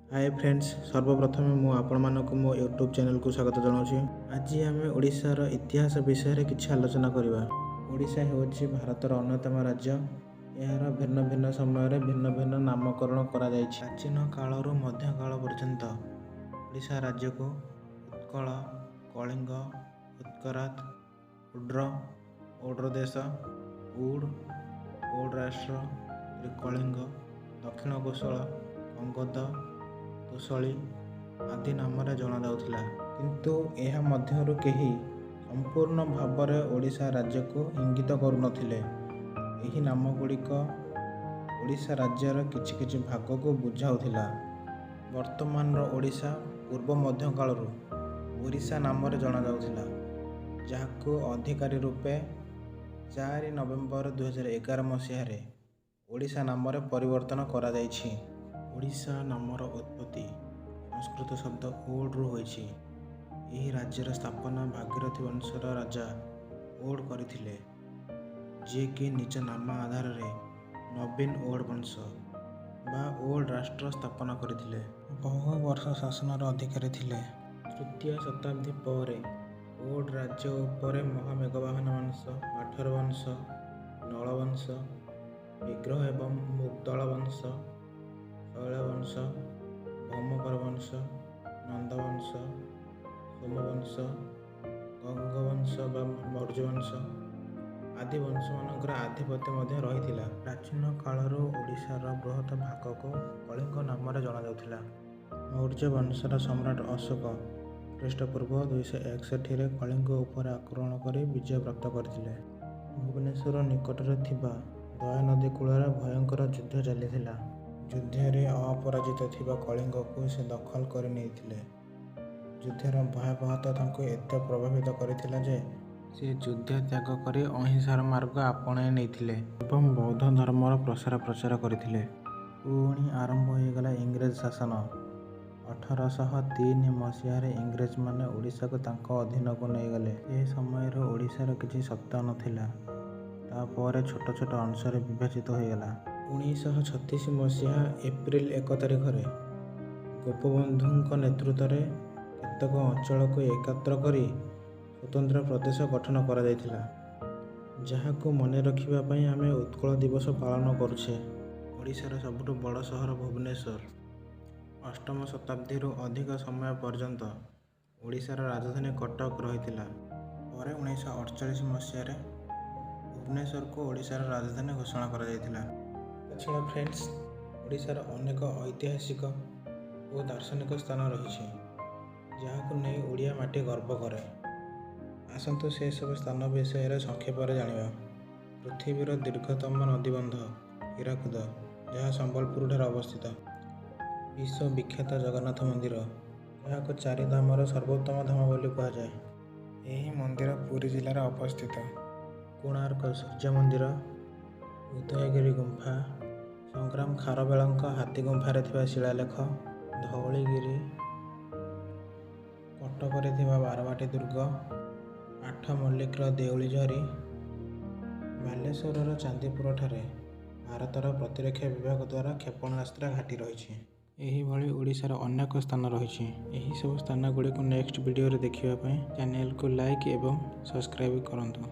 Hi friends, सर्वप्रथमे मु आपण मानक मो यूट्यूब चैनल को स्वागत जनाऊँ। आज आम ओडिशार इतिहास विषय किसी आलोचना करवा। ओडिशा होछि भारतर अन्यतम राज्य। यार भिन्न भिन्न समय भिन्न भिन्न नामकरण करा जायछि। प्राचीन कालरू मध्य काल पर्यंत ओडिशा राज्य को उत्कल, कलिंग, उत्तरात, उड्र, ओड्रदेश, उड, ओड राष्ट्र, कलिंग, दक्षिण कोशल, कंगद, तोसली आदि नाम जना जाउथिला। किंतु यह मध्यरु केही संपूर्ण भाव में ओडिशा राज्य को इंगित करुनथिले। एही नाम गुड़िक ओडिशा राज्यर किछि किछि भाग को बुझाउथिला। वर्तमान ओडिशा पूर्व मध्य कालरू ओडिशा नाम जना जाउथिला, जाहाको अधिकारी रूपे 4 नवेम्बर 2011 मसीह ओडिशा नाम परिवर्तन करा जायछि। ओडिशा नामर उत्पत्ति संस्कृत शब्द ओड रु होइछि। एही राज्यर स्थापना भागीरथी वंशर राजा ओड करथिले, जे कि निज नाम आधार रे नवीन ओड वंश बा ओड राष्ट्र स्थापना करथिले। बहु वर्ष शासनर अधिकारी थिले। तृतीय शताब्दी परे ओड राज्य उपरे महामेघवाहन वंश, पाठर वंश, नल वंश, विग्रह एवं मुगदल वंश, शैलवंश, भौमकर वंश, नंदवंश, सोमवंश, गंगवंश बा मौर्यवंश आदि वंश मानकर आधिपत्य मध्य रही। प्राचीन कालरू ओडिशार बृहत भाग को कलिंग नाम जना जाउथिला। मौर्य वंशर सम्राट अशोक ख्रीष्टपूर्व 261 कलिंग उपर आक्रमण कर विजय प्राप्त करथिले। भुवनेश्वर निकटरे थिबा दयानदी कूल भयंकर युद्ध चली। युद्धरे अपराजित थिबा कलिंग को से दखल कर नेइथिले। युद्धर भयावहता तांको एते प्रभावित करथिला जे से युद्ध त्याग कर अहिंसार मार्ग आपणाई नेइथिले एवं बौद्ध धर्मर प्रसार करथिले। पुणी आरंभ हो गला इंग्रेज शासन। 1803 मसीह इंग्रेज माने ओडिशा को तांको अधीन को नहीं गले। ए समय ओडिशार किछि सत्ता नथिला। तापर छोट छोट अंश विभाजित हो गला। 1936 मसीहा एप्रिल 1 तारिख गोपबंधु नेतृत्व में केतक अंचल को एकत्र कर स्वतंत्र प्रदेश गठन करा जायथिला, जहाको मने रखिबा पई आमे उत्कल दिवस पालन करुछे। ओडिशार सबुठु बड़ सहर भुवनेश्वर 8म शताब्दी अधिक समय पर्यंत ओडिशार राजधानी कटक रहिथिला। परे 1948 मसीह भुवनेश्वर को ओडिशार राजधानी घोषणा करा जायथिला। अच्छा फ्रेंड्स, ओडिशार अनेक ऐतिहासिक और दार्शनिक स्थान रही, जहाँ को नहीं ओडिया माटी गर्व करे। आसतु से सब स्थान विषय संक्षेप जानिबा। पृथ्वीर दीर्घतम नदीबंध हीराकुद, जहाँ संबलपुर ठार अवस्थित। विश्व विख्यात जगन्नाथ मंदिर, जहाँ को 4 धामर सर्वोत्तम धाम बोली कहा जाए। यही मंदिर पुरी जिलार अवस्थित। कोणार्क सूर्य मंदिर, उदयगिरी गुंफा, संग्राम खारवेलଙ୍କ हाथी गुंफारे थिबा शिलालेख, धौलीगिरी, कटकरे थिबा बारवाटी दुर्ग, आठ मल्लिकर देउली झरी, बालेश्वरर चांदीपुर ठारे भारतर प्रतिरक्षा विभाग द्वारा क्षेपणास्त्र घाटी रही। एही भली ओडिशार अनेक स्थान रही। एही सब स्थान गुड़ी को नेक्स्ट वीडियो रे देखिबा पई चैनल को लाइक एवं सब्सक्राइब करंतु।